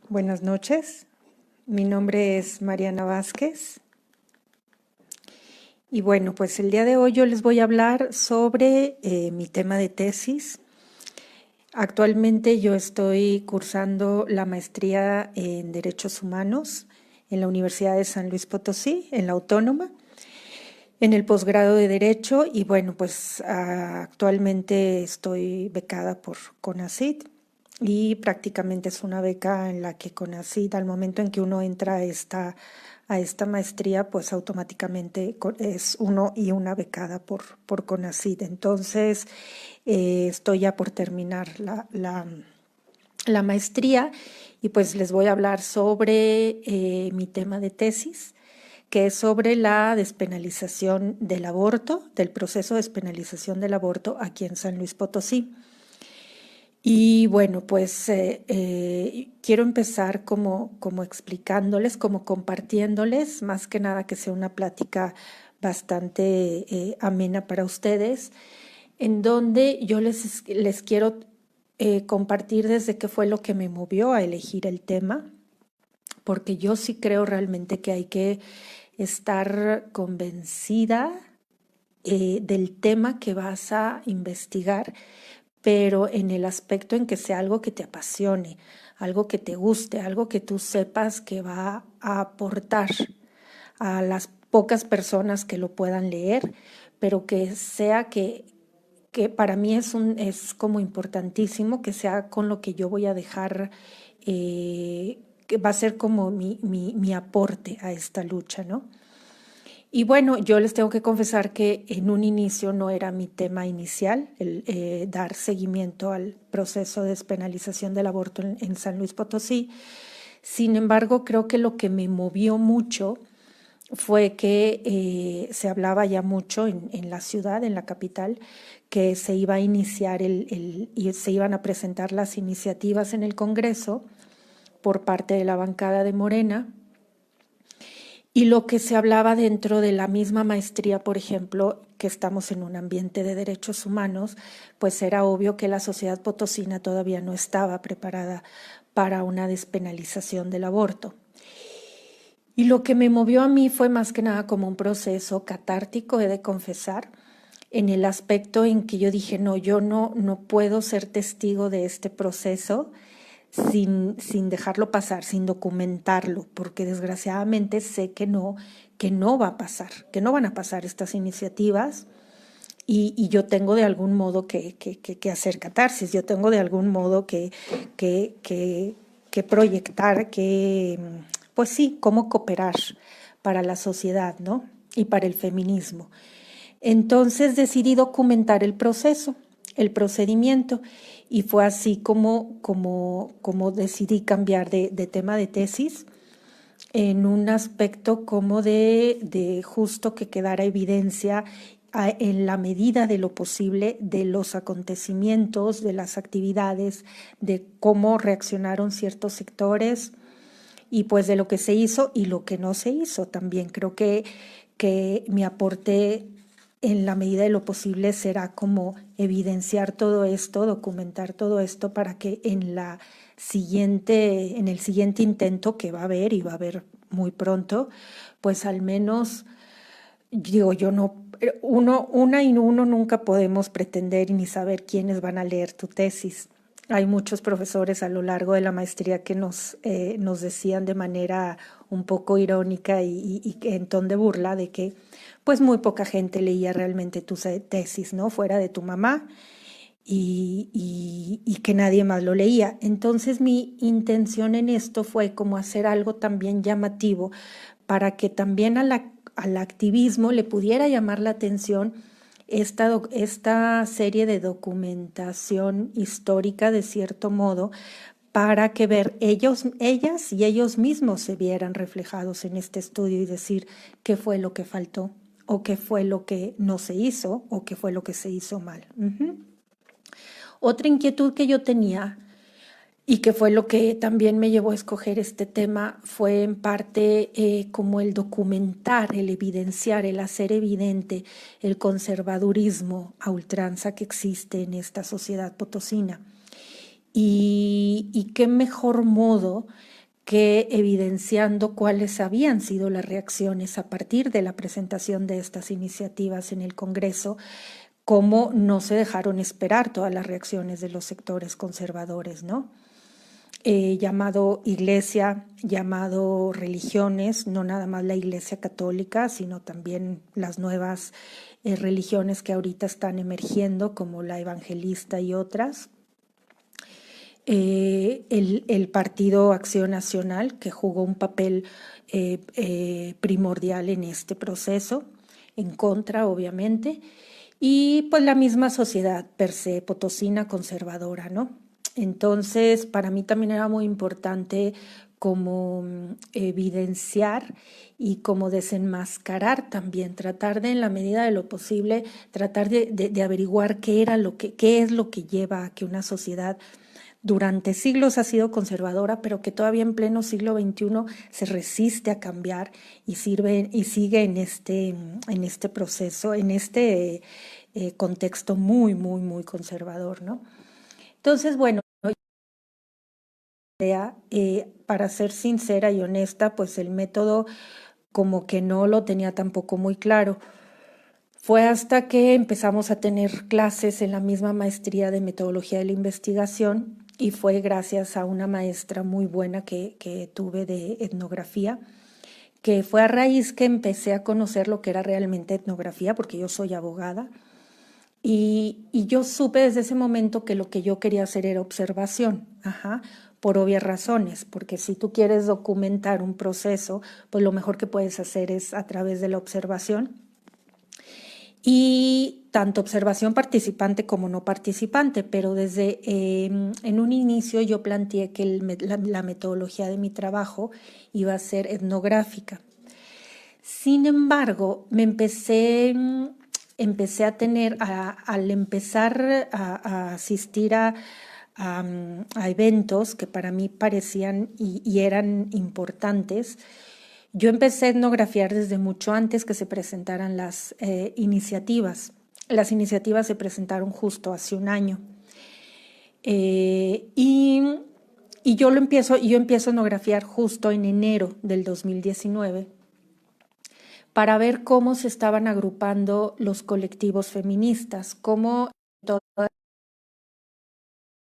Buenas noches, mi nombre es Mariana Vázquez y bueno, pues el día de hoy yo les voy a hablar sobre mi tema de tesis. Actualmente yo estoy cursando la maestría en Derechos Humanos en la Universidad de San Luis Potosí, en la Autónoma, en el posgrado de Derecho y bueno, pues actualmente estoy becada por CONACYT y prácticamente es una beca en la que CONACYT, al momento en que uno entra a esta maestría, pues automáticamente es uno y una becada por CONACYT. Entonces, estoy ya por terminar la maestría y pues les voy a hablar sobre mi tema de tesis, que es sobre la despenalización del aborto, del proceso de despenalización del aborto aquí en San Luis Potosí. Y bueno, pues quiero empezar como explicándoles, como compartiéndoles, más que nada que sea una plática bastante amena para ustedes, en donde yo les quiero compartir desde qué fue lo que me movió a elegir el tema, porque yo sí creo realmente que hay que estar convencida del tema que vas a investigar, pero en el aspecto en que sea algo que te apasione, algo que te guste, algo que tú sepas que va a aportar a las pocas personas que lo puedan leer, pero que sea que para mí es como importantísimo que sea con lo que yo voy a dejar, que va a ser como mi aporte a esta lucha, ¿no? Y bueno, yo les tengo que confesar que en un inicio no era mi tema inicial, el dar seguimiento al proceso de despenalización del aborto en San Luis Potosí. Sin embargo, creo que lo que me movió mucho fue que se hablaba ya mucho en la ciudad, en la capital, que se iba a iniciar y se iban a presentar las iniciativas en el Congreso por parte de la bancada de Morena. Y lo que se hablaba dentro de la misma maestría, por ejemplo, que estamos en un ambiente de derechos humanos, pues era obvio que la sociedad potosina todavía no estaba preparada para una despenalización del aborto. Y lo que me movió a mí fue más que nada como un proceso catártico, he de confesar, en el aspecto en que yo dije, no, yo no puedo ser testigo de este proceso sin dejarlo pasar, sin documentarlo, porque desgraciadamente sé que no va a pasar, que no van a pasar estas iniciativas y yo tengo de algún modo que hacer catarsis, yo tengo de algún modo que proyectar, pues sí, cómo cooperar para la sociedad, ¿no? Y para el feminismo. Entonces decidí documentar el proceso, el procedimiento, y fue así como decidí cambiar de tema de tesis en un aspecto como de justo que quedara evidencia en la medida de lo posible de los acontecimientos, de las actividades, de cómo reaccionaron ciertos sectores y pues de lo que se hizo y lo que no se hizo. También creo que mi aporte en la medida de lo posible será como evidenciar todo esto, documentar todo esto para que en el siguiente intento que va a haber y va a haber muy pronto, pues al menos digo yo no, uno nunca podemos pretender ni saber quiénes van a leer tu tesis. Hay muchos profesores a lo largo de la maestría que nos decían de manera un poco irónica y en ton de burla de que pues muy poca gente leía realmente tu tesis, ¿no? Fuera de tu mamá y que nadie más lo leía. Entonces mi intención en esto fue como hacer algo también llamativo para que también al activismo le pudiera llamar la atención esta serie de documentación histórica de cierto modo para que ellas y ellos mismos se vieran reflejados en este estudio y decir qué fue lo que faltó o qué fue lo que no se hizo o qué fue lo que se hizo mal. Otra inquietud que yo tenía y que fue lo que también me llevó a escoger este tema fue en parte como el documentar, el evidenciar, el hacer evidente el conservadurismo a ultranza que existe en esta sociedad potosina. Y qué mejor modo que evidenciando cuáles habían sido las reacciones a partir de la presentación de estas iniciativas en el Congreso, cómo no se dejaron esperar todas las reacciones de los sectores conservadores, ¿no? Llamado iglesia, llamado religiones, no nada más la Iglesia Católica, sino también las nuevas religiones que ahorita están emergiendo, como la evangelista y otras. El Partido Acción Nacional, que jugó un papel primordial en este proceso, en contra, obviamente, y pues la misma sociedad per se potosina conservadora, ¿no? Entonces, para mí también era muy importante como evidenciar y como desenmascarar también, tratar de, en la medida de lo posible, tratar de averiguar qué es lo que lleva a que una sociedad durante siglos ha sido conservadora, pero que todavía en pleno siglo XXI se resiste a cambiar y sigue en este proceso, en este contexto muy, muy, muy conservador, ¿no? Entonces, bueno, para ser sincera y honesta, pues el método como que no lo tenía tampoco muy claro. Fue hasta que empezamos a tener clases en la misma maestría de metodología de la investigación y fue gracias a una maestra muy buena que tuve de etnografía, que fue a raíz que empecé a conocer lo que era realmente etnografía, porque yo soy abogada, y yo supe desde ese momento que lo que yo quería hacer era observación, por obvias razones, porque si tú quieres documentar un proceso, pues lo mejor que puedes hacer es a través de la observación. Y tanto observación participante como no participante, pero desde en un inicio yo planteé que la metodología de mi trabajo iba a ser etnográfica. Sin embargo, empecé a tener, al empezar a asistir a eventos que para mí parecían y eran importantes. Yo empecé a etnografiar desde mucho antes que se presentaran las iniciativas. Las iniciativas se presentaron justo hace un año. Y yo empiezo a etnografiar justo en enero del 2019 para ver cómo se estaban agrupando los colectivos feministas, cómo todas las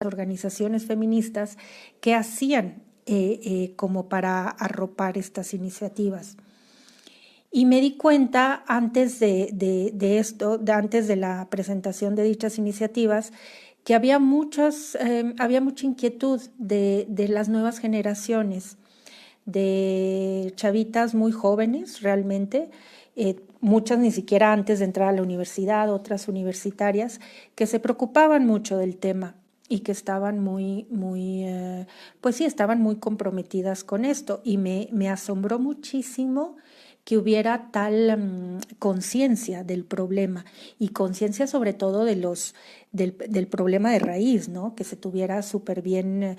organizaciones feministas que hacían como para arropar estas iniciativas. Y me di cuenta antes de esto, antes de la presentación de dichas iniciativas, que había mucha inquietud de las nuevas generaciones, de chavitas muy jóvenes realmente, muchas ni siquiera antes de entrar a la universidad, otras universitarias, que se preocupaban mucho del tema y que estaban pues sí, estaban muy comprometidas con esto. Y me asombró muchísimo que hubiera tal conciencia del problema y conciencia sobre todo del problema de raíz, ¿no? Que se tuviera súper bien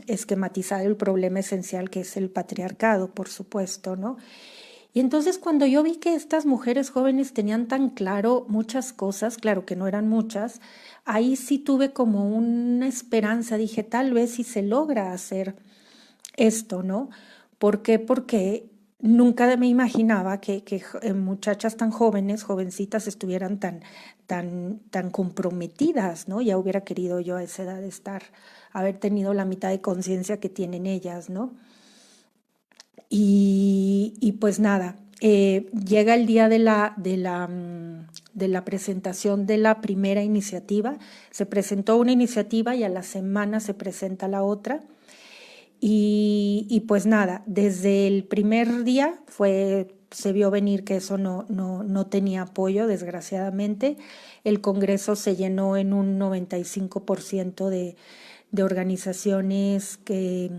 esquematizado el problema esencial que es el patriarcado, por supuesto, ¿no? Y entonces cuando yo vi que estas mujeres jóvenes tenían tan claro muchas cosas, claro que no eran muchas, ahí sí tuve como una esperanza, dije, tal vez si se logra hacer esto, ¿no? ¿Por qué? Porque nunca me imaginaba que muchachas tan jóvenes, jovencitas, estuvieran tan comprometidas, ¿no? Ya hubiera querido yo a esa edad haber tenido la mitad de conciencia que tienen ellas, ¿no? Y pues nada, llega el día de la presentación de la primera iniciativa. Se presentó una iniciativa y a la semana se presenta la otra. Y pues nada, desde el primer día se vio venir que eso no tenía apoyo, desgraciadamente. El Congreso se llenó en un 95% de organizaciones de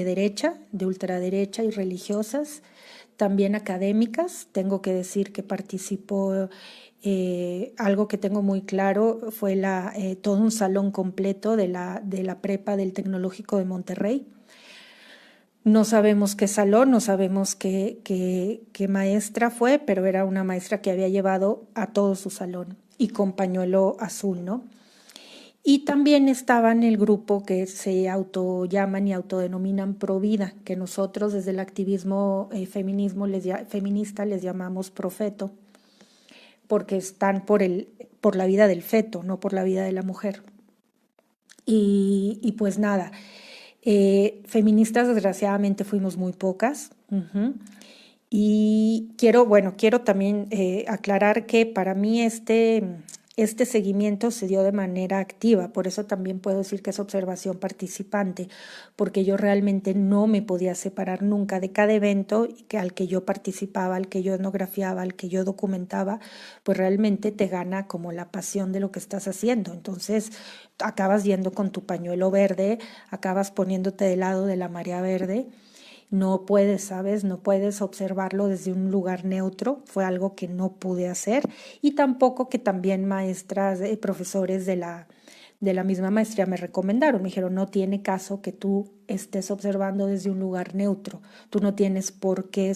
derecha, de ultraderecha y religiosas, también académicas. Tengo que decir que participó, algo que tengo muy claro, fue todo un salón completo de la prepa del Tecnológico de Monterrey. No sabemos qué salón, no sabemos qué maestra fue, pero era una maestra que había llevado a todo su salón y con pañuelo azul, ¿no? Y también estaba en el grupo que se autollaman y autodenominan Provida, que nosotros desde el activismo feminista les llamamos profeto, porque están por la vida del feto, no por la vida de la mujer. Y pues nada, feministas desgraciadamente fuimos muy pocas. Y quiero también aclarar que para mí este seguimiento se dio de manera activa, por eso también puedo decir que es observación participante, porque yo realmente no me podía separar nunca de cada evento al que yo participaba, al que yo etnografiaba, al que yo documentaba, pues realmente te gana como la pasión de lo que estás haciendo. Entonces acabas yendo con tu pañuelo verde, acabas poniéndote del lado de la marea verde. No puedes, ¿sabes? No puedes observarlo desde un lugar neutro. Fue algo que no pude hacer. Y tampoco que también maestras, profesores de la misma maestría me recomendaron. Me dijeron, no tiene caso que tú estés observando desde un lugar neutro. Tú no tienes por qué,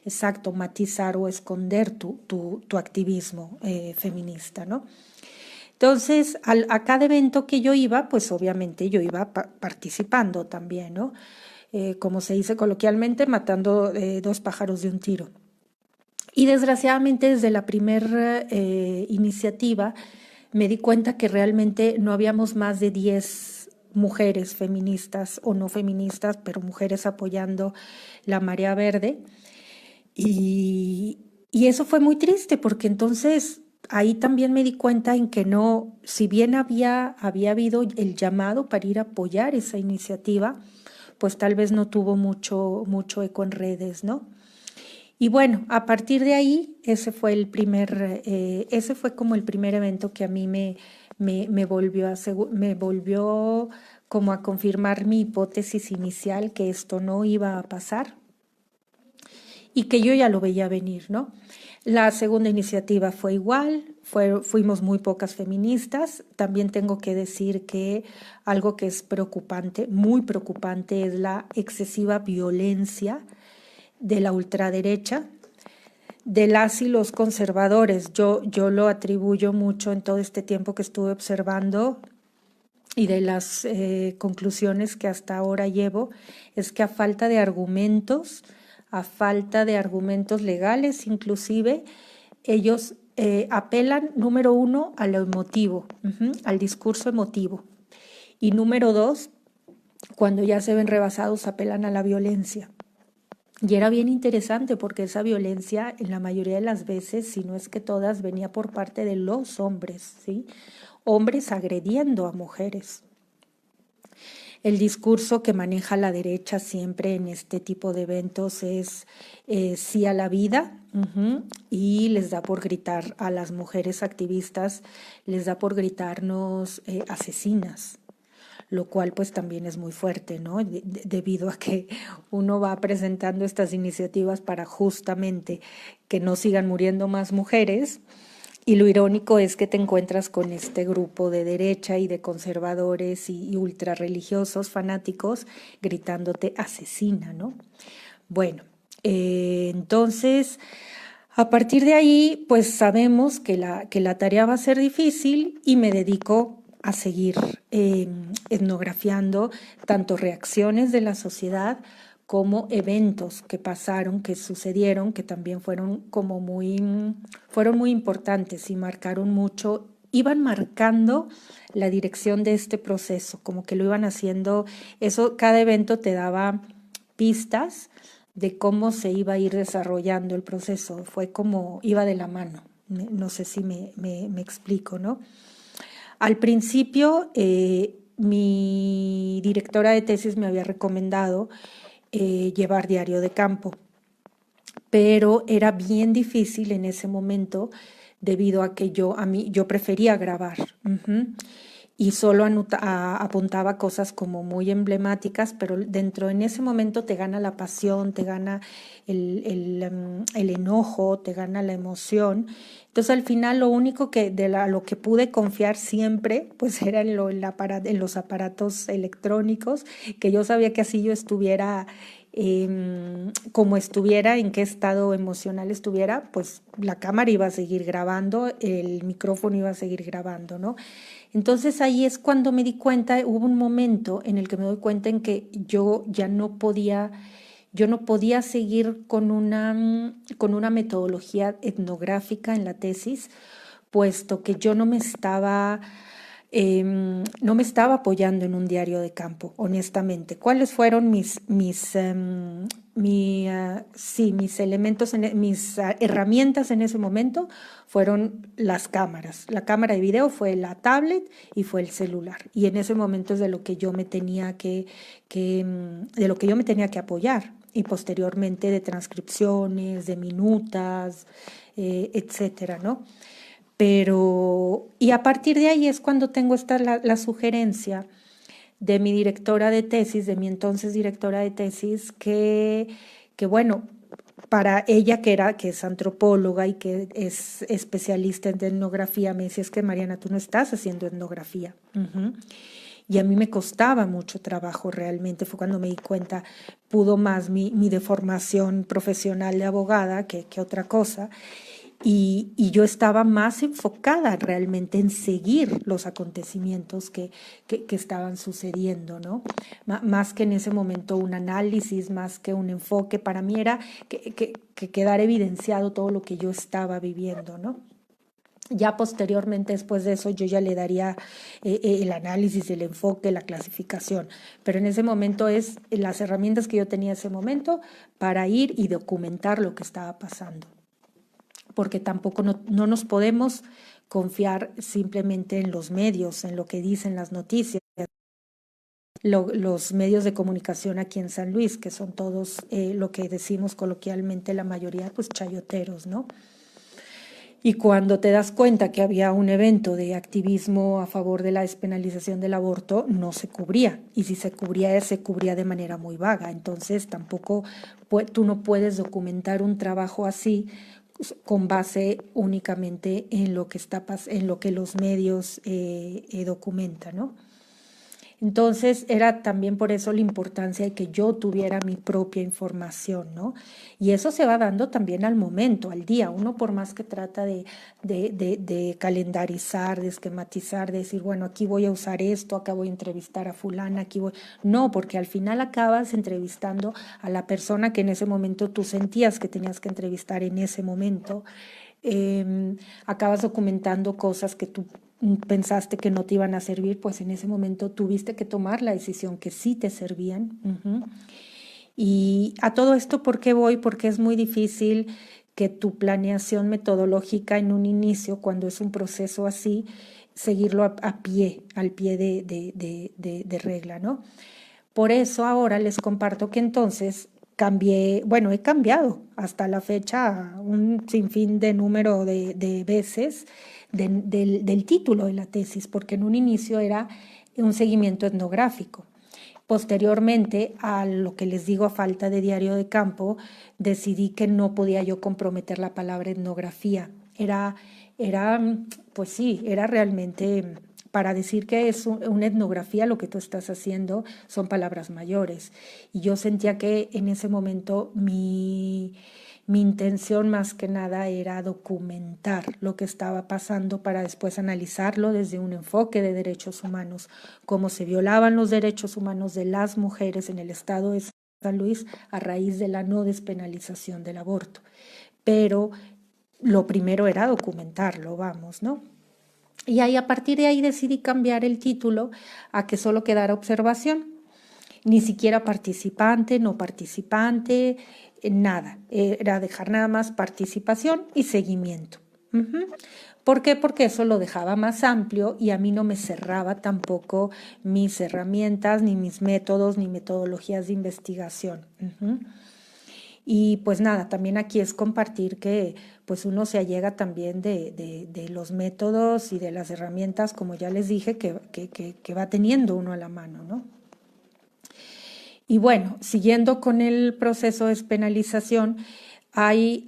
exacto, matizar o esconder tu activismo feminista, ¿no? Entonces, a cada evento que yo iba, pues obviamente yo iba participando también, ¿no? Como se dice coloquialmente, matando dos pájaros de un tiro. Y desgraciadamente desde la primera iniciativa me di cuenta que realmente no habíamos más de 10 mujeres feministas o no feministas, pero mujeres apoyando la marea verde. Y, y eso fue muy triste porque entonces ahí también me di cuenta en que no, si bien había habido el llamado para ir a apoyar esa iniciativa, pues tal vez no tuvo mucho eco en redes, ¿no? Y bueno, a partir de ahí, ese fue como el primer evento que a mí me volvió como a confirmar mi hipótesis inicial que esto no iba a pasar y que yo ya lo veía venir, ¿no? La segunda iniciativa fue igual, fuimos muy pocas feministas. También tengo que decir que algo que es preocupante, muy preocupante, es la excesiva violencia de la ultraderecha, de las y los conservadores. Yo lo atribuyo mucho en todo este tiempo que estuve observando y de las conclusiones que hasta ahora llevo, es que a falta de argumentos legales inclusive, ellos apelan, número uno, a lo emotivo, al discurso emotivo. Y número dos, cuando ya se ven rebasados, apelan a la violencia. Y era bien interesante porque esa violencia en la mayoría de las veces, si no es que todas, venía por parte de los hombres, ¿sí? Hombres agrediendo a mujeres. El discurso que maneja la derecha siempre en este tipo de eventos es sí a la vida, y les da por gritar a las mujeres activistas, les da por gritarnos asesinas, lo cual pues también es muy fuerte, ¿no? Debido a que uno va presentando estas iniciativas para justamente que no sigan muriendo más mujeres. Y lo irónico es que te encuentras con este grupo de derecha y de conservadores y ultrarreligiosos fanáticos gritándote asesina, ¿no? Bueno, entonces, a partir de ahí, pues sabemos que la tarea va a ser difícil y me dedico a seguir etnografiando tanto reacciones de la sociedad como eventos que pasaron, que sucedieron, que también fueron muy importantes y marcaron mucho, iban marcando la dirección de este proceso, como que lo iban haciendo, eso, cada evento te daba pistas de cómo se iba a ir desarrollando el proceso, fue como iba de la mano, no sé si me explico, ¿no? Al principio, mi directora de tesis me había recomendado llevar diario de campo, pero era bien difícil en ese momento debido a que yo prefería grabar. Y solo apuntaba cosas como muy emblemáticas, pero dentro en ese momento te gana la pasión, te gana el enojo, te gana la emoción. Entonces al final lo único lo que pude confiar siempre pues era en los aparatos electrónicos, que yo sabía que así yo estuviera como estuviera, en qué estado emocional estuviera, pues la cámara iba a seguir grabando, el micrófono iba a seguir grabando, ¿no? Entonces ahí es cuando me di cuenta, hubo un momento en el que me doy cuenta en que yo ya no podía, yo no podía seguir con una metodología etnográfica en la tesis, puesto que yo no me estaba apoyando en un diario de campo, honestamente. ¿Cuáles fueron mis elementos, mis herramientas en ese momento? Fueron las cámaras. La cámara de video fue la tablet y fue el celular. Y en ese momento es de lo que yo me tenía de lo que yo me tenía que apoyar. Y posteriormente de transcripciones, de minutas, etcétera, ¿no? Pero, y a partir de ahí es cuando tengo la sugerencia de mi directora de tesis, de mi entonces directora de tesis, que bueno, para ella que es antropóloga y que es especialista en etnografía, me decía, es que Mariana, tú no estás haciendo etnografía. Y a mí me costaba mucho trabajo realmente, fue cuando me di cuenta, pudo más mi deformación profesional de abogada que otra cosa. Y yo estaba más enfocada realmente en seguir los acontecimientos que estaban sucediendo, ¿no? Más que en ese momento un análisis, más que un enfoque, para mí era que quedara evidenciado todo lo que yo estaba viviendo, ¿no? Ya posteriormente, después de eso, yo ya le daría el análisis, el enfoque, la clasificación. Pero en ese momento es las herramientas que yo tenía en ese momento para ir y documentar lo que estaba pasando. Porque tampoco no nos podemos confiar simplemente en los medios, en lo que dicen las noticias. Los medios de comunicación aquí en San Luis, que son todos lo que decimos coloquialmente la mayoría, pues chayoteros, ¿no? Y cuando te das cuenta que había un evento de activismo a favor de la despenalización del aborto, no se cubría. Y si se cubría de manera muy vaga. Entonces tampoco tú no puedes documentar un trabajo así con base únicamente en lo que en lo que los medios documentan, ¿no? Entonces era también por eso la importancia de que yo tuviera mi propia información, ¿no? Y eso se va dando también al momento, al día. Uno por más que trata de calendarizar, de esquematizar, de decir, bueno, aquí voy a usar esto, acá voy a entrevistar a fulana, aquí voy... No, porque al final acabas entrevistando a la persona que en ese momento tú sentías que tenías que entrevistar en ese momento. Acabas documentando cosas que tú pensaste que no te iban a servir, pues en ese momento tuviste que tomar la decisión que sí te servían. Y a todo esto, ¿por qué voy? Porque es muy difícil que tu planeación metodológica en un inicio, cuando es un proceso así, seguirlo al pie de regla, ¿no? Por eso ahora les comparto que entonces he cambiado hasta la fecha un sinfín de número de veces del título de la tesis, porque en un inicio era un seguimiento etnográfico. Posteriormente, a lo que les digo, a falta de diario de campo, decidí que no podía yo comprometer la palabra etnografía. Era pues sí, era realmente para decir que es una etnografía, lo que tú estás haciendo son palabras mayores. Y yo sentía que en ese momento mi intención más que nada era documentar lo que estaba pasando para después analizarlo desde un enfoque de derechos humanos, cómo se violaban los derechos humanos de las mujeres en el estado de San Luis a raíz de la no despenalización del aborto. Pero lo primero era documentarlo, vamos, ¿no? Y ahí a partir de ahí decidí cambiar el título a que solo quedara observación, ni siquiera participante, no participante, nada, era dejar nada más participación y seguimiento. ¿Por qué? Porque eso lo dejaba más amplio y a mí no me cerraba tampoco mis herramientas, ni mis métodos, ni metodologías de investigación. Y pues nada, también aquí es compartir que pues uno se allega también de los métodos y de las herramientas, como ya les dije, que va teniendo uno a la mano, ¿no? Y bueno, siguiendo con el proceso de despenalización, hay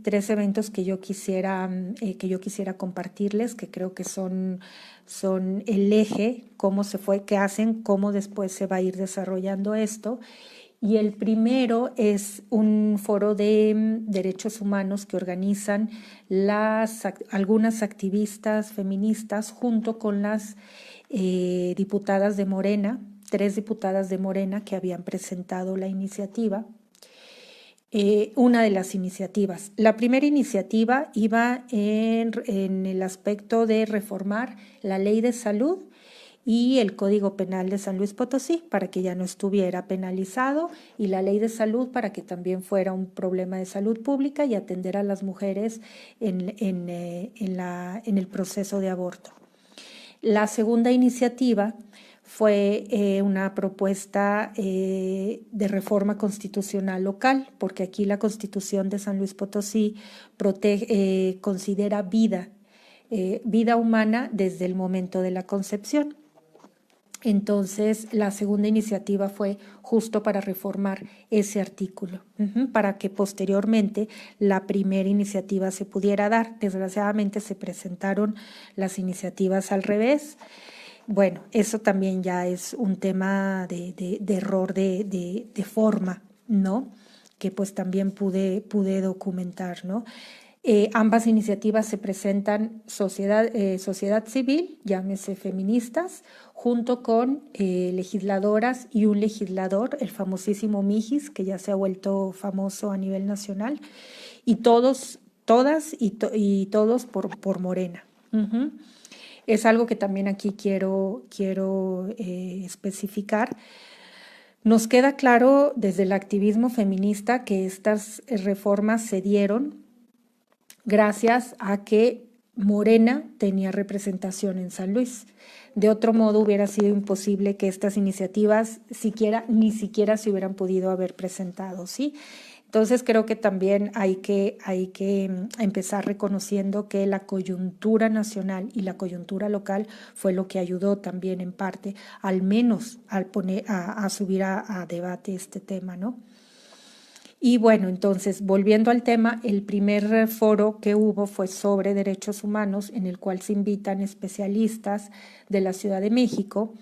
3 eventos que yo quisiera compartirles, que creo que son el eje, cómo se fue, qué hacen, cómo después se va a ir desarrollando esto. y el primero es un foro de derechos humanos que organizan algunas activistas feministas junto con las diputadas de Morena, 3 diputadas de Morena que habían presentado la iniciativa. Una de las iniciativas. La primera iniciativa iba en el aspecto de reformar la ley de salud y el Código Penal de San Luis Potosí para que ya no estuviera penalizado, y la ley de salud para que también fuera un problema de salud pública y atender a las mujeres en el proceso de aborto. La segunda iniciativa fue una propuesta de reforma constitucional local, porque aquí la Constitución de San Luis Potosí considera vida humana desde el momento de la concepción. Entonces, la segunda iniciativa fue justo para reformar ese artículo, para que posteriormente la primera iniciativa se pudiera dar. Desgraciadamente se presentaron las iniciativas al revés. Bueno, eso también ya es un tema de error de forma, ¿no? Que pues también pude documentar, ¿no? Ambas iniciativas se presentan sociedad civil, llámese feministas, junto con legisladoras y un legislador, el famosísimo Mijis, que ya se ha vuelto famoso a nivel nacional, y todas y todos por Morena. Es algo que también aquí quiero especificar. Nos queda claro desde el activismo feminista que estas reformas se dieron gracias a que Morena tenía representación en San Luis. De otro modo hubiera sido imposible que estas iniciativas ni siquiera se hubieran podido haber presentado, ¿sí? Entonces creo que también hay que empezar reconociendo que la coyuntura nacional y la coyuntura local fue lo que ayudó también en parte, al menos a subir a debate este tema, ¿no? Y bueno, entonces, volviendo al tema, el primer foro que hubo fue sobre derechos humanos, en el cual se invitan especialistas de la Ciudad de México,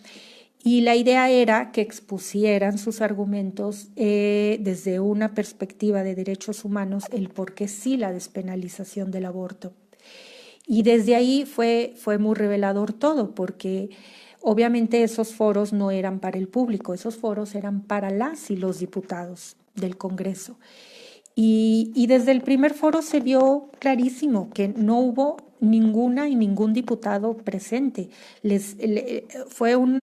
y la idea era que expusieran sus argumentos desde una perspectiva de derechos humanos, el por qué sí la despenalización del aborto. Y desde ahí fue muy revelador todo, porque obviamente esos foros no eran para el público, esos foros eran para las y los diputados del Congreso. Y desde el primer foro se vio clarísimo que no hubo ninguna y ningún diputado presente. Fue un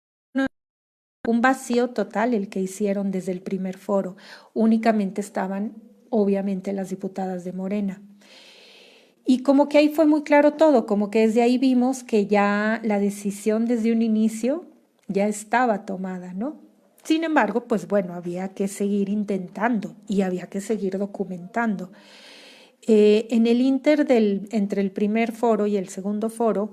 vacío total el que hicieron desde el primer foro. Únicamente estaban, obviamente, las diputadas de Morena. Y como que ahí fue muy claro todo, como que desde ahí vimos que ya la decisión desde un inicio ya estaba tomada, ¿no? Sin embargo, pues bueno, había que seguir intentando y había que seguir documentando. En el entre el primer foro y el segundo foro,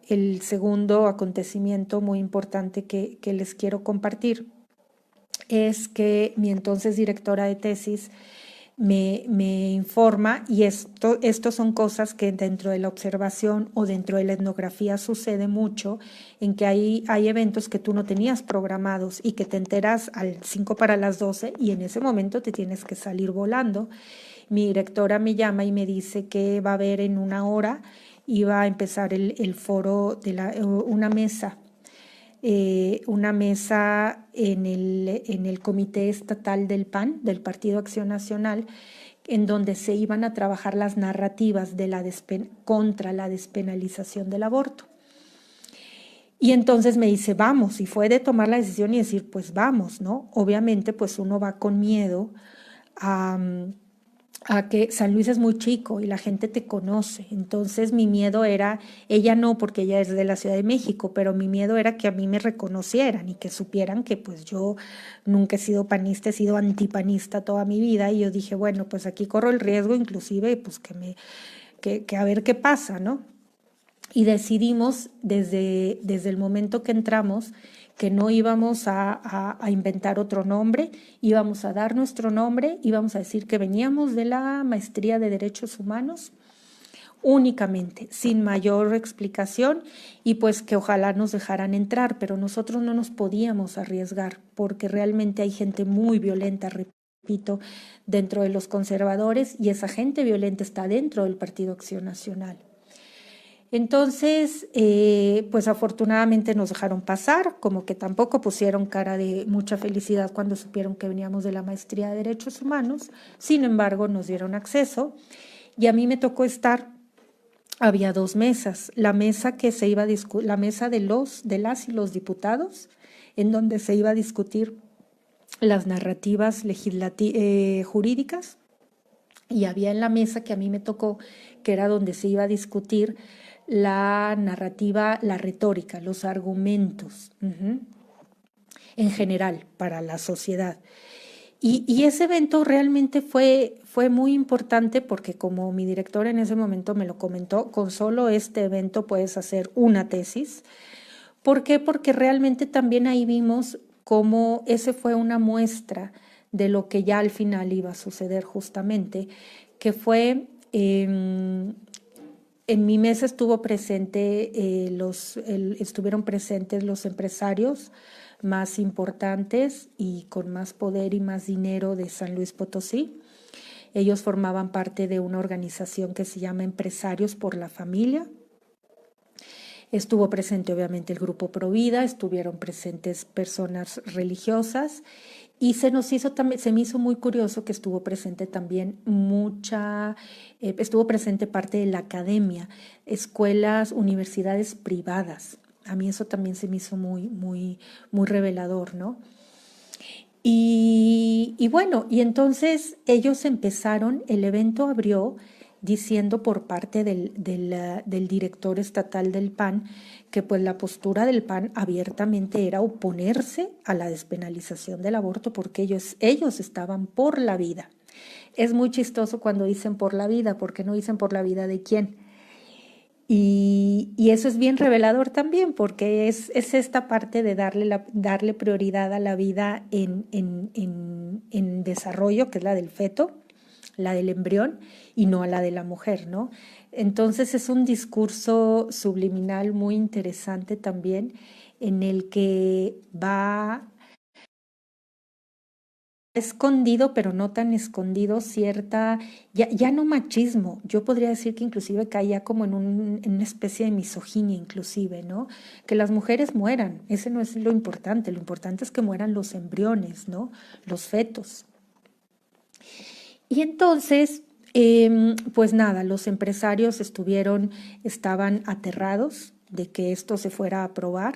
el segundo acontecimiento muy importante que les quiero compartir es que mi entonces directora de tesis me informa, y esto son cosas que dentro de la observación o dentro de la etnografía sucede mucho, en que hay eventos que tú no tenías programados y que te enteras al 5 para las 12 y en ese momento te tienes que salir volando. Mi directora me llama y me dice que va a haber en una hora, iba a empezar el foro una mesa en el Comité Estatal del PAN, del Partido Acción Nacional, en donde se iban a trabajar las narrativas contra la despenalización del aborto. Y entonces me dice, vamos, y fue de tomar la decisión y decir, pues vamos, ¿no? Obviamente, pues uno va con miedo a que San Luis es muy chico y la gente te conoce. Entonces mi miedo era, ella no, porque ella es de la Ciudad de México, pero mi miedo era que a mí me reconocieran y que supieran que pues yo nunca he sido panista, he sido antipanista toda mi vida, y yo dije, bueno, pues aquí corro el riesgo inclusive pues que a ver qué pasa, ¿no? Y decidimos desde el momento que entramos que no íbamos a inventar otro nombre, íbamos a dar nuestro nombre, íbamos a decir que veníamos de la maestría de Derechos Humanos, únicamente, sin mayor explicación y pues que ojalá nos dejaran entrar, pero nosotros no nos podíamos arriesgar porque realmente hay gente muy violenta, repito, dentro de los conservadores y esa gente violenta está dentro del Partido Acción Nacional. Entonces, pues afortunadamente nos dejaron pasar, como que tampoco pusieron cara de mucha felicidad cuando supieron que veníamos de la maestría de Derechos Humanos, sin embargo nos dieron acceso y a mí me tocó estar. Había dos mesas, la mesa que se iba a la mesa de las y los diputados, en donde se iba a discutir las narrativas jurídicas, y había en la mesa que a mí me tocó, que era donde se iba a discutir la narrativa, la retórica, los argumentos, en general para la sociedad. Y ese evento realmente fue muy importante porque como mi director en ese momento me lo comentó, con solo este evento puedes hacer una tesis. ¿Por qué? Porque realmente también ahí vimos cómo ese fue una muestra de lo que ya al final iba a suceder justamente, que fue, en mi mesa estuvo presente, estuvieron presentes los empresarios más importantes y con más poder y más dinero de San Luis Potosí. Ellos formaban parte de una organización que se llama Empresarios por la Familia. Estuvo presente obviamente el grupo Provida, estuvieron presentes personas religiosas y se me hizo muy curioso que estuvo presente también estuvo presente parte de la academia, escuelas, universidades privadas. A mí eso también se me hizo muy revelador, ¿no? Y bueno, y entonces ellos empezaron, el evento abrió diciendo por parte del director estatal del PAN que pues la postura del PAN abiertamente era oponerse a la despenalización del aborto porque ellos estaban por la vida. Es muy chistoso cuando dicen por la vida, porque no dicen por la vida de quién. Y eso es bien revelador también, porque es esta parte de darle prioridad a la vida en desarrollo, que es la del feto, la del embrión, y no a la de la mujer, ¿no? Entonces es un discurso subliminal muy interesante también, en el que va escondido, pero no tan escondido, ya no machismo, yo podría decir que inclusive caía como en una especie de misoginia inclusive, ¿no? Que las mujeres mueran, ese no es lo importante es que mueran los embriones, ¿no? Los fetos. Y entonces, pues nada, los empresarios estaban aterrados de que esto se fuera a aprobar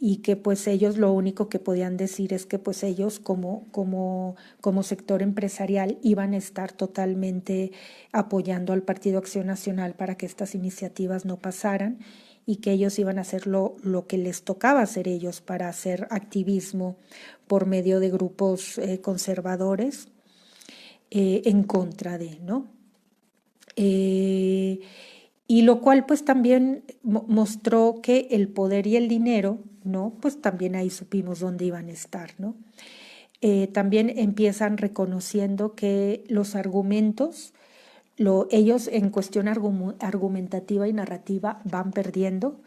y que pues ellos lo único que podían decir es que pues ellos como sector empresarial iban a estar totalmente apoyando al Partido Acción Nacional para que estas iniciativas no pasaran y que ellos iban a hacer lo que les tocaba hacer ellos para hacer activismo por medio de grupos conservadores en contra de, ¿no? Y lo cual pues también mostró que el poder y el dinero, ¿no? Pues también ahí supimos dónde iban a estar, ¿no? También empiezan reconociendo que los argumentos, ellos en cuestión argumentativa y narrativa van perdiendo,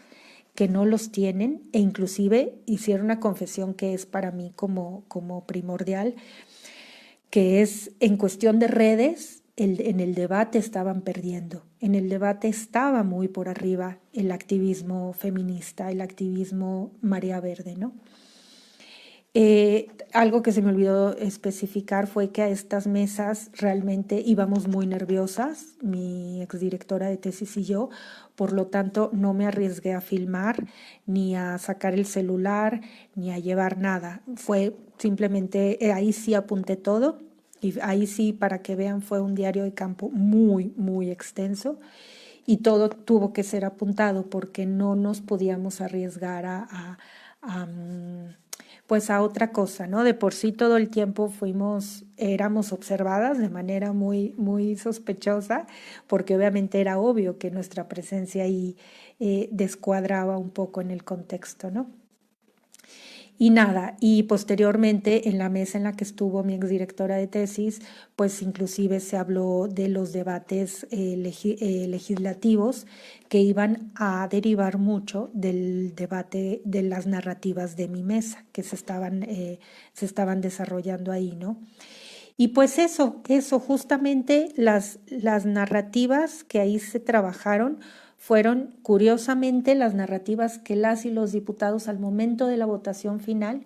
que no los tienen e inclusive hicieron una confesión que es para mí como primordial, que es en cuestión de redes, en el debate estaban perdiendo. En el debate estaba muy por arriba el activismo feminista, el activismo marea verde, ¿no? Algo que se me olvidó especificar fue que a estas mesas realmente íbamos muy nerviosas, mi exdirectora de tesis y yo, por lo tanto no me arriesgué a filmar, ni a sacar el celular, ni a llevar nada. Fue simplemente, ahí sí apunté todo, y ahí sí, para que vean, fue un diario de campo muy extenso, y todo tuvo que ser apuntado porque no nos podíamos arriesgar pues a otra cosa, ¿no? De por sí todo el tiempo éramos observadas de manera muy sospechosa, porque obviamente era obvio que nuestra presencia ahí descuadraba un poco en el contexto, ¿no? Y nada, y posteriormente en la mesa en la que estuvo mi exdirectora de tesis, pues inclusive se habló de los debates legislativos que iban a derivar mucho del debate de las narrativas de mi mesa, que se estaban desarrollando ahí, ¿no? Y pues eso, justamente las narrativas que ahí se trabajaron fueron curiosamente las narrativas que las y los diputados al momento de la votación final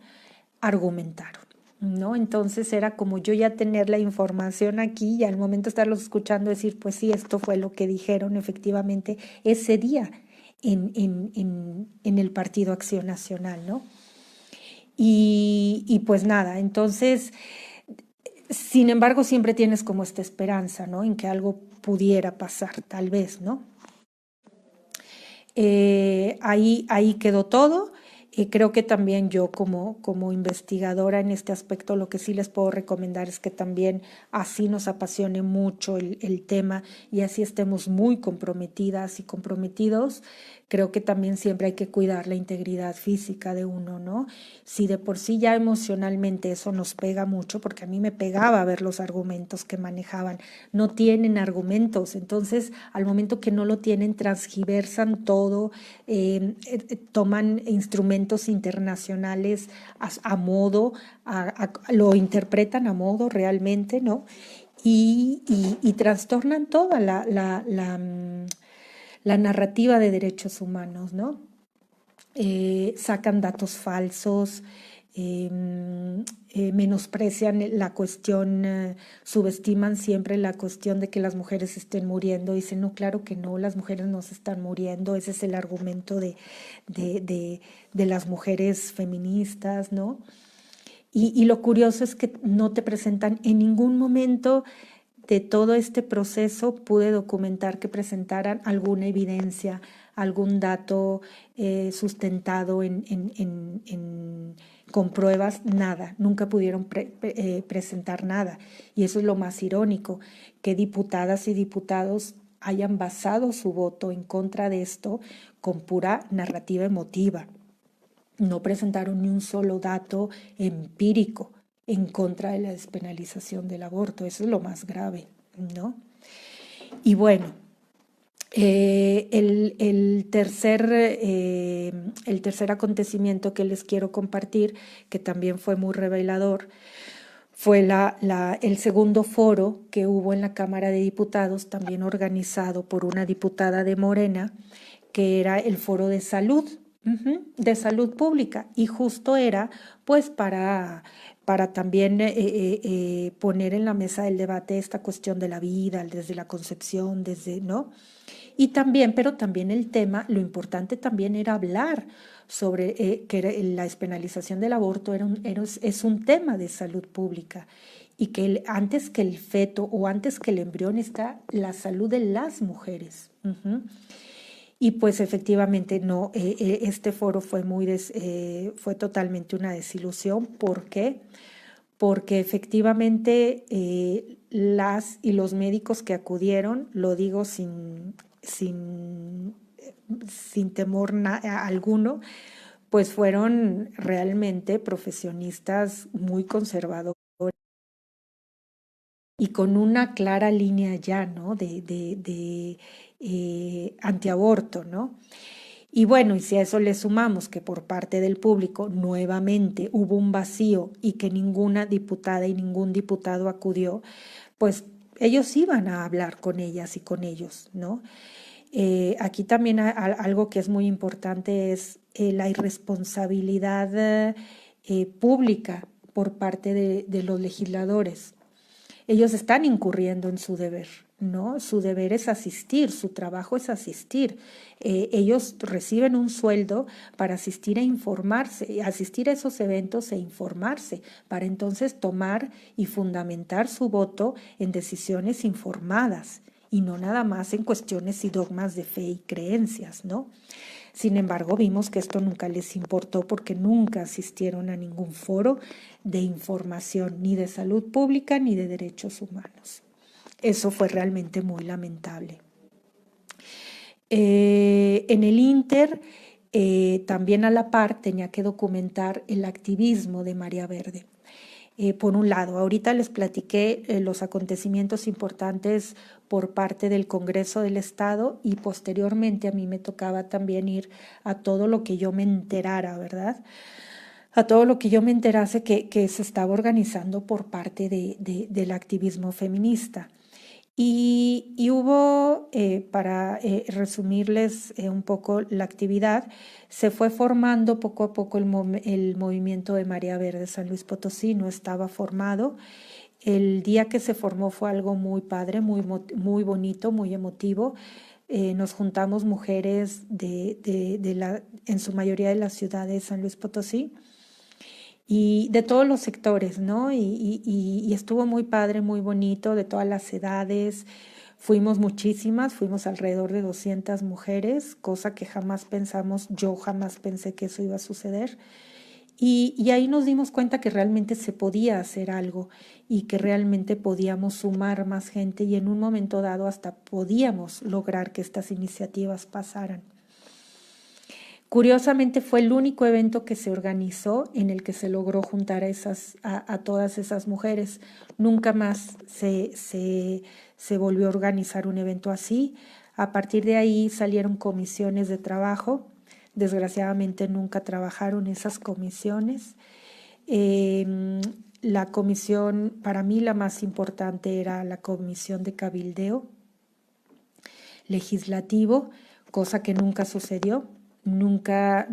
argumentaron, ¿no? Entonces era como yo ya tener la información aquí y al momento de estarlos escuchando decir, pues sí, esto fue lo que dijeron efectivamente ese día en el Partido Acción Nacional, ¿no? Y pues nada, entonces sin embargo, siempre tienes como esta esperanza, ¿no? En que algo pudiera pasar, tal vez, ¿no? Ahí quedó todo. Creo que también yo como investigadora en este aspecto lo que sí les puedo recomendar es que también así nos apasione mucho el tema y así estemos muy comprometidas y comprometidos. Creo que también siempre hay que cuidar la integridad física de uno, ¿no? Si de por sí ya emocionalmente eso nos pega mucho, porque a mí me pegaba ver los argumentos que manejaban, no tienen argumentos, entonces al momento que no lo tienen transgiversan todo, toman instrumentos internacionales a modo, lo interpretan a modo realmente, ¿no? Y trastornan toda la narrativa de derechos humanos, ¿no? Sacan datos falsos, eh, menosprecian la cuestión, subestiman siempre la cuestión de que las mujeres estén muriendo. Dicen, no, claro que no, las mujeres no se están muriendo. Ese es el argumento de las mujeres feministas, ¿no? Y lo curioso es que no te presentan en ningún momento de todo este proceso, pude documentar que presentaran alguna evidencia, algún dato sustentado con pruebas, nada, nunca pudieron presentar nada. Y eso es lo más irónico, que diputadas y diputados hayan basado su voto en contra de esto con pura narrativa emotiva. No presentaron ni un solo dato empírico en contra de la despenalización del aborto. Eso es lo más grave, ¿no? Y bueno, el tercer acontecimiento que les quiero compartir, que también fue muy revelador, fue el segundo foro que hubo en la Cámara de Diputados, también organizado por una diputada de Morena, que era el foro de salud, de salud pública, y justo era pues para también poner en la mesa del debate esta cuestión de la vida, desde la concepción, desde, ¿no? Y también, pero también el tema, lo importante también era hablar sobre que la despenalización del aborto es un tema de salud pública y que antes que el feto o antes que el embrión está la salud de las mujeres. Y pues efectivamente no, este foro fue totalmente una desilusión. ¿Por qué? Porque efectivamente las y los médicos que acudieron, lo digo sin temor alguno, pues fueron realmente profesionistas muy conservadores y con una clara línea ya, ¿no? De antiaborto, ¿no? Y bueno, y si a eso le sumamos que por parte del público nuevamente hubo un vacío y que ninguna diputada y ningún diputado acudió, pues ellos iban a hablar con ellas y con ellos, ¿no? Aquí también algo que es muy importante es la irresponsabilidad pública por parte de los legisladores. Ellos están incurriendo en su deber, ¿no? Su deber es asistir, su trabajo es asistir. Ellos reciben un sueldo para asistir a informarse, asistir a esos eventos e informarse, para entonces tomar y fundamentar su voto en decisiones informadas y no nada más en cuestiones y dogmas de fe y creencias, ¿no? Sin embargo, vimos que esto nunca les importó porque nunca asistieron a ningún foro de información, ni de salud pública ni de derechos humanos. Eso fue realmente muy lamentable. En el Inter, también a la par tenía que documentar el activismo de Marea Verde. Por un lado, ahorita les platiqué los acontecimientos importantes por parte del Congreso del Estado y posteriormente a mí me tocaba también ir a todo lo que yo me enterara, ¿verdad? A todo lo que yo me enterase que se estaba organizando por parte del activismo feminista. Y hubo, para resumirles un poco la actividad, se fue formando poco a poco el movimiento de Marea Verde San Luis Potosí, no estaba formado. El día que se formó fue algo muy padre, muy bonito, muy emotivo. Nos juntamos mujeres en su mayoría de la ciudad de San Luis Potosí y de todos los sectores, ¿no? Y estuvo muy padre, muy bonito, de todas las edades. Fuimos muchísimas, fuimos alrededor de 200 mujeres, cosa que jamás pensamos, yo jamás pensé que eso iba a suceder. Y ahí nos dimos cuenta que realmente se podía hacer algo y que realmente podíamos sumar más gente y en un momento dado hasta podíamos lograr que estas iniciativas pasaran. Curiosamente fue el único evento que se organizó en el que se logró juntar a todas esas mujeres. Nunca más se volvió a organizar un evento así. A partir de ahí salieron comisiones de trabajo. Desgraciadamente nunca trabajaron esas comisiones. La comisión, para mí la más importante era la comisión de cabildeo legislativo, cosa que nunca sucedió. Nunca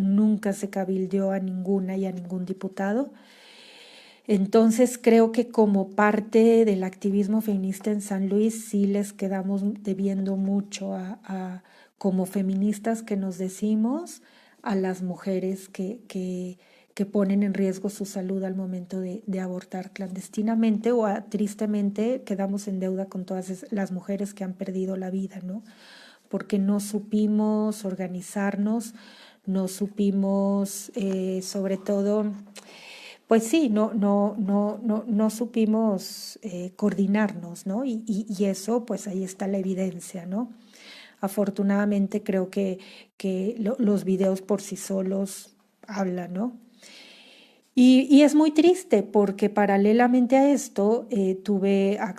se cabildeó a ninguna y a ningún diputado. Entonces creo que como parte del activismo feminista en San Luis sí les quedamos debiendo mucho como feministas que nos decimos a las mujeres que ponen en riesgo su salud al momento de abortar clandestinamente o tristemente quedamos en deuda con todas las mujeres que han perdido la vida, ¿no? Porque no supimos organizarnos, no supimos, sobre todo, pues sí, no supimos coordinarnos, ¿no? Y eso, pues ahí está la evidencia, ¿no? Afortunadamente creo que los videos por sí solos hablan, ¿no? Y es muy triste porque paralelamente a esto tuve la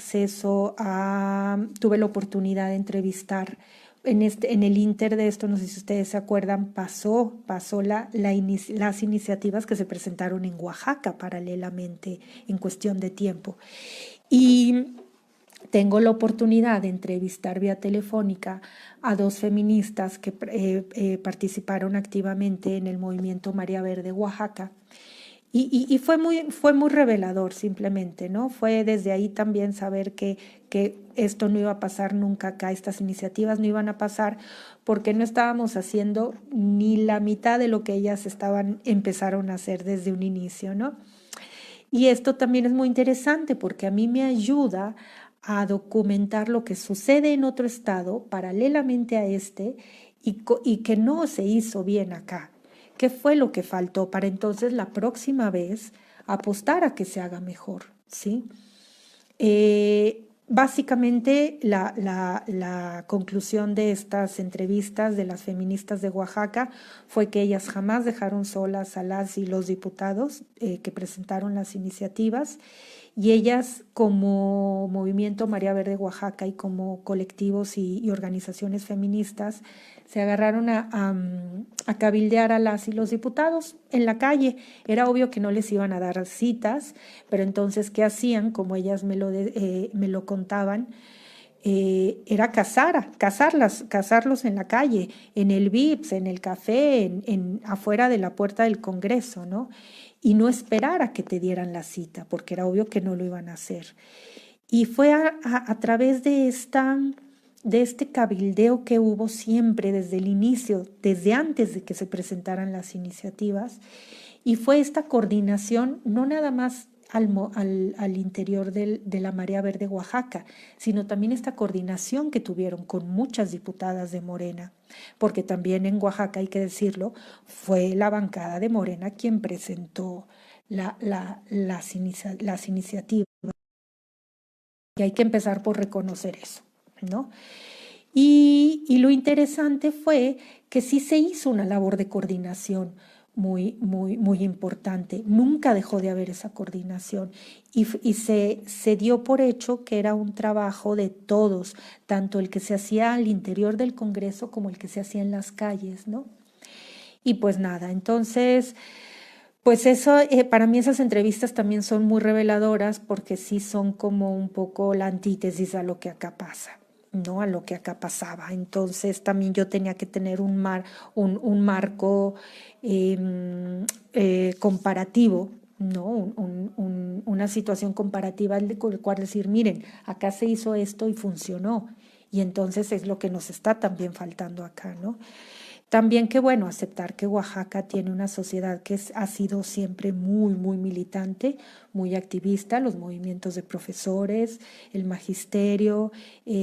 oportunidad de entrevistar en el inter de esto, no sé si ustedes se acuerdan, pasó las iniciativas que se presentaron en Oaxaca paralelamente en cuestión de tiempo. Y tengo la oportunidad de entrevistar vía telefónica a dos feministas que participaron activamente en el movimiento Marea Verde Oaxaca. Y fue muy revelador simplemente, ¿no? Fue desde ahí también saber que esto no iba a pasar nunca acá, estas iniciativas no iban a pasar porque no estábamos haciendo ni la mitad de lo que ellas empezaron a hacer desde un inicio, ¿no? Y esto también es muy interesante porque a mí me ayuda a documentar lo que sucede en otro estado paralelamente a este y que no se hizo bien acá. ¿Qué fue lo que faltó para entonces la próxima vez apostar a que se haga mejor? ¿Sí? Básicamente la conclusión de estas entrevistas de las feministas de Oaxaca fue que ellas jamás dejaron solas a las y los diputados que presentaron las iniciativas y ellas como Movimiento Marea Verde Oaxaca y como colectivos y organizaciones feministas se agarraron a cabildear a las y los diputados en la calle. Era obvio que no les iban a dar citas, pero entonces, ¿qué hacían? Como ellas me lo contaban, era casarlos en la calle, en el VIPS, en el café, afuera de la puerta del Congreso, ¿no? Y no esperar a que te dieran la cita, porque era obvio que no lo iban a hacer. Y fue a través de este cabildeo que hubo siempre desde el inicio, desde antes de que se presentaran las iniciativas, y fue esta coordinación no nada más al interior de la Marea Verde Oaxaca, sino también esta coordinación que tuvieron con muchas diputadas de Morena, porque también en Oaxaca, hay que decirlo, fue la bancada de Morena quien presentó las iniciativas. Y hay que empezar por reconocer eso, ¿no? Y lo interesante fue que sí se hizo una labor de coordinación muy importante. Nunca dejó de haber esa coordinación y se dio por hecho que era un trabajo de todos, tanto el que se hacía al interior del Congreso como el que se hacía en las calles, ¿no? Y pues nada, entonces, pues eso, para mí esas entrevistas también son muy reveladoras porque sí son como un poco la antítesis a lo que acá pasa, ¿no? A lo que acá pasaba. Entonces también yo tenía que tener un marco comparativo, ¿no? Una situación comparativa con el cual decir, miren, acá se hizo esto y funcionó. Y entonces es lo que nos está también faltando acá, ¿no? También que bueno, aceptar que Oaxaca tiene una sociedad que ha sido siempre muy militante, muy activista, los movimientos de profesores, el magisterio,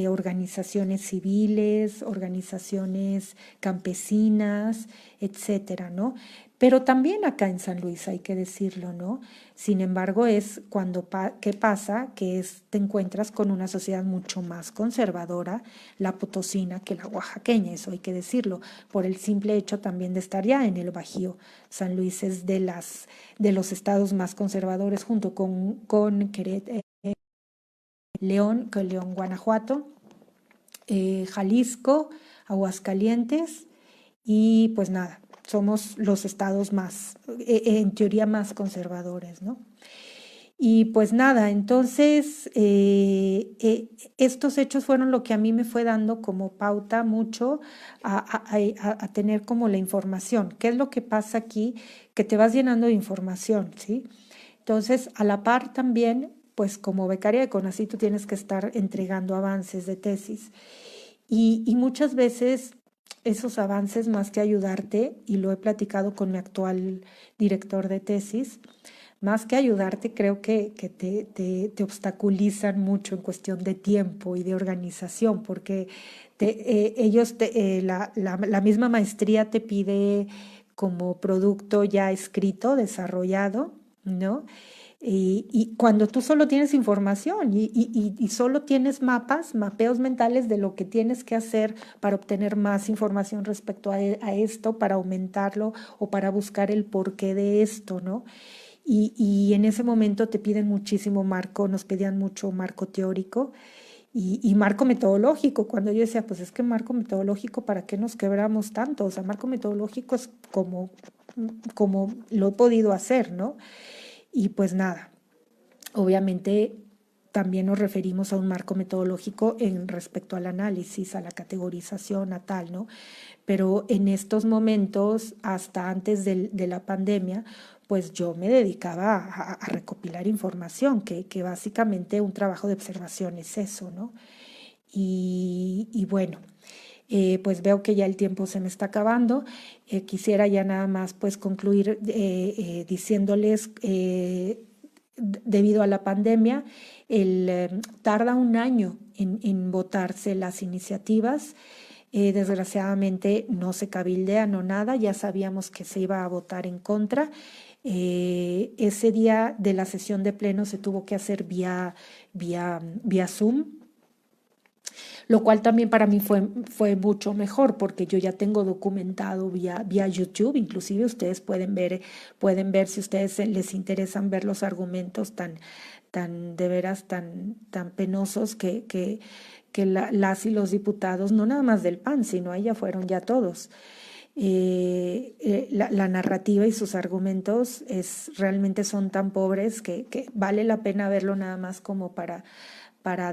organizaciones civiles, organizaciones campesinas, etcétera, ¿no? Pero también acá en San Luis hay que decirlo, ¿no? Sin embargo, es cuando ¿qué pasa? Te encuentras con una sociedad mucho más conservadora, la potosina, que la oaxaqueña, eso hay que decirlo, por el simple hecho también de estar ya en el Bajío. San Luis es de los estados más conservadores junto con León, Guanajuato, Jalisco, Aguascalientes y pues nada, somos los estados más, en teoría más conservadores, ¿no? Y pues nada, entonces estos hechos fueron lo que a mí me fue dando como pauta mucho a tener como la información. ¿Qué es lo que pasa aquí? Que te vas llenando de información, ¿sí? Entonces, a la par también, pues como becaria de CONACYT, tú tienes que estar entregando avances de tesis. Y muchas veces esos avances, más que ayudarte, y lo he platicado con mi actual director de tesis, más que ayudarte, creo que te obstaculizan mucho en cuestión de tiempo y de organización, porque la misma maestría te pide como producto ya escrito, desarrollado, ¿no? Y cuando tú solo tienes información y solo tienes mapeos mentales de lo que tienes que hacer para obtener más información respecto a esto, para aumentarlo o para buscar el porqué de esto, ¿no? Y en ese momento te piden muchísimo marco, nos pedían mucho marco teórico y marco metodológico. Cuando yo decía, pues es que marco metodológico, ¿para qué nos quebramos tanto? O sea, marco metodológico es como lo he podido hacer, ¿no? Y pues nada, obviamente también nos referimos a un marco metodológico en respecto al análisis, a la categorización, a tal, ¿no? Pero en estos momentos, hasta antes de la pandemia, pues yo me dedicaba a recopilar información, que básicamente un trabajo de observación es eso, ¿no? Y bueno, pues veo que ya el tiempo se me está acabando. Quisiera ya nada más pues concluir diciéndoles, debido a la pandemia, tarda un año en votarse las iniciativas. Desgraciadamente no se cabildea, no nada, ya sabíamos que se iba a votar en contra. Ese día de la sesión de pleno se tuvo que hacer vía Zoom, lo cual también para mí fue mucho mejor porque yo ya tengo documentado vía YouTube, inclusive ustedes pueden ver si ustedes les interesan ver los argumentos tan de veras, tan penosos que las y los diputados, no nada más del PAN, sino ahí ya fueron ya todos. La narrativa y sus argumentos realmente son tan pobres que vale la pena verlo nada más como para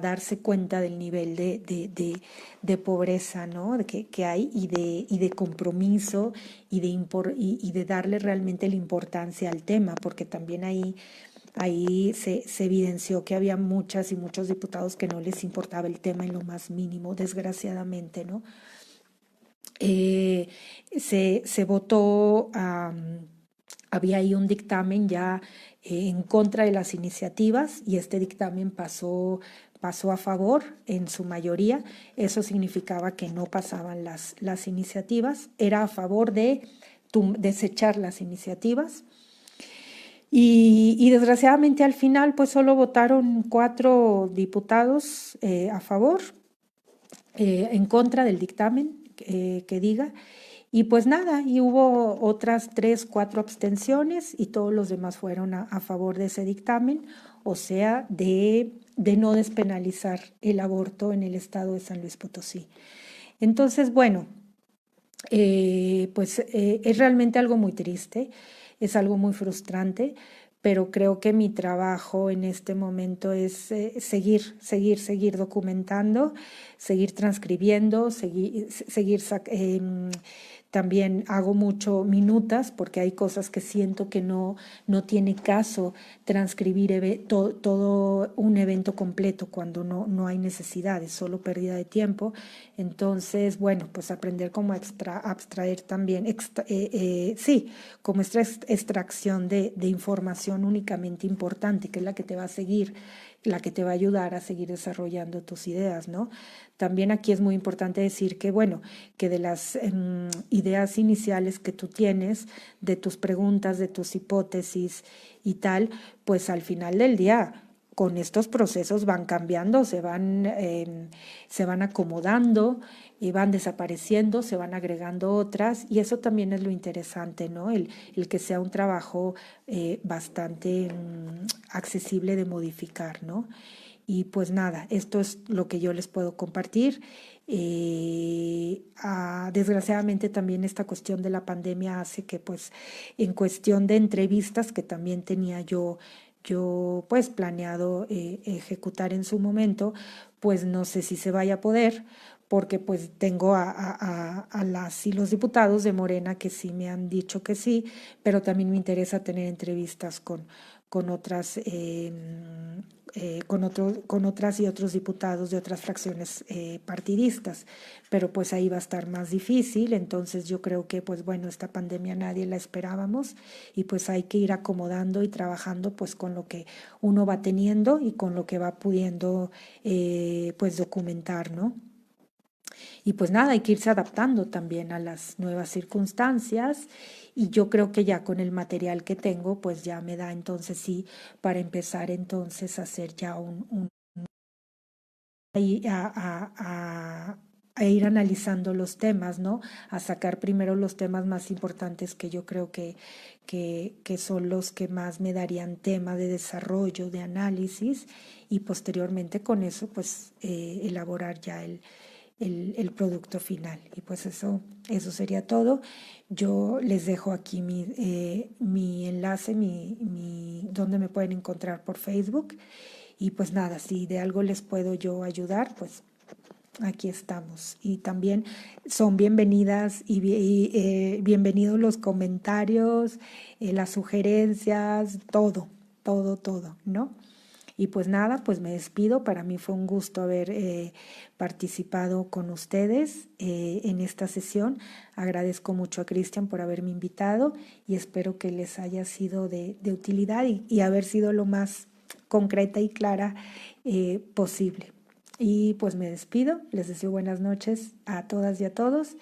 darse cuenta del nivel de pobreza, ¿no? Que hay y de compromiso y de darle realmente la importancia al tema, porque también ahí se evidenció que había muchas y muchos diputados que no les importaba el tema en lo más mínimo, desgraciadamente, ¿no? Se votó, había ahí un dictamen ya en contra de las iniciativas y este dictamen pasó a favor en su mayoría. Eso significaba que no pasaban las iniciativas, era a favor de desechar las iniciativas. Y desgraciadamente al final pues solo votaron 4 diputados a favor en contra del dictamen que diga. Y pues nada, y hubo otras 3, 4 abstenciones y todos los demás fueron a favor de ese dictamen, o sea, de no despenalizar el aborto en el estado de San Luis Potosí. Entonces, bueno, pues es realmente algo muy triste, es algo muy frustrante, pero creo que mi trabajo en este momento es seguir documentando, seguir transcribiendo, también hago mucho minutas porque hay cosas que siento que no tiene caso transcribir todo un evento completo cuando no hay necesidad, es solo pérdida de tiempo. Entonces, bueno, pues aprender cómo abstraer también, sí, como esta extracción de información únicamente importante, que es la que te va a seguir, la que te va a ayudar a seguir desarrollando tus ideas, ¿no? También aquí es muy importante decir que, bueno, que de las ideas iniciales que tú tienes, de tus preguntas, de tus hipótesis y tal, pues al final del día con estos procesos van cambiando, se van acomodando y van desapareciendo, se van agregando otras, y eso también es lo interesante, ¿no? El que sea un trabajo bastante accesible de modificar, ¿no? Y pues nada, esto es lo que yo les puedo compartir. Desgraciadamente también esta cuestión de la pandemia hace que pues en cuestión de entrevistas que también tenía yo pues planeado ejecutar en su momento, pues no sé si se vaya a poder, porque pues tengo a las y los diputados de Morena que sí me han dicho que sí, pero también me interesa tener entrevistas con otras con otras y otros diputados de otras fracciones partidistas, pero pues ahí va a estar más difícil. Entonces yo creo que pues bueno, esta pandemia nadie la esperábamos y pues hay que ir acomodando y trabajando pues con lo que uno va teniendo y con lo que va pudiendo pues documentar, ¿no? Y pues nada, hay que irse adaptando también a las nuevas circunstancias, y yo creo que ya con el material que tengo, pues ya me da entonces sí para empezar entonces a hacer ya a ir analizando los temas, ¿no? A sacar primero los temas más importantes que yo creo que son los que más me darían tema de desarrollo, de análisis, y posteriormente con eso pues elaborar ya el producto final. Y pues eso sería todo. Yo les dejo aquí mi enlace, donde me pueden encontrar por Facebook. Y pues nada, si de algo les puedo yo ayudar, pues aquí estamos. Y también son bienvenidas y bienvenidos los comentarios, las sugerencias, todo, ¿no? Y pues nada, pues me despido. Para mí fue un gusto haber participado con ustedes en esta sesión. Agradezco mucho a Cristian por haberme invitado y espero que les haya sido de utilidad y haber sido lo más concreta y clara posible. Y pues me despido, les deseo buenas noches a todas y a todos.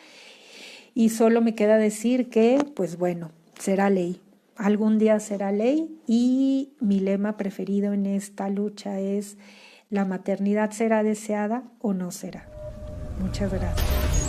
Y solo me queda decir que, pues bueno, será ley. Algún día será ley, y mi lema preferido en esta lucha es: ¿la maternidad será deseada o no será? Muchas gracias.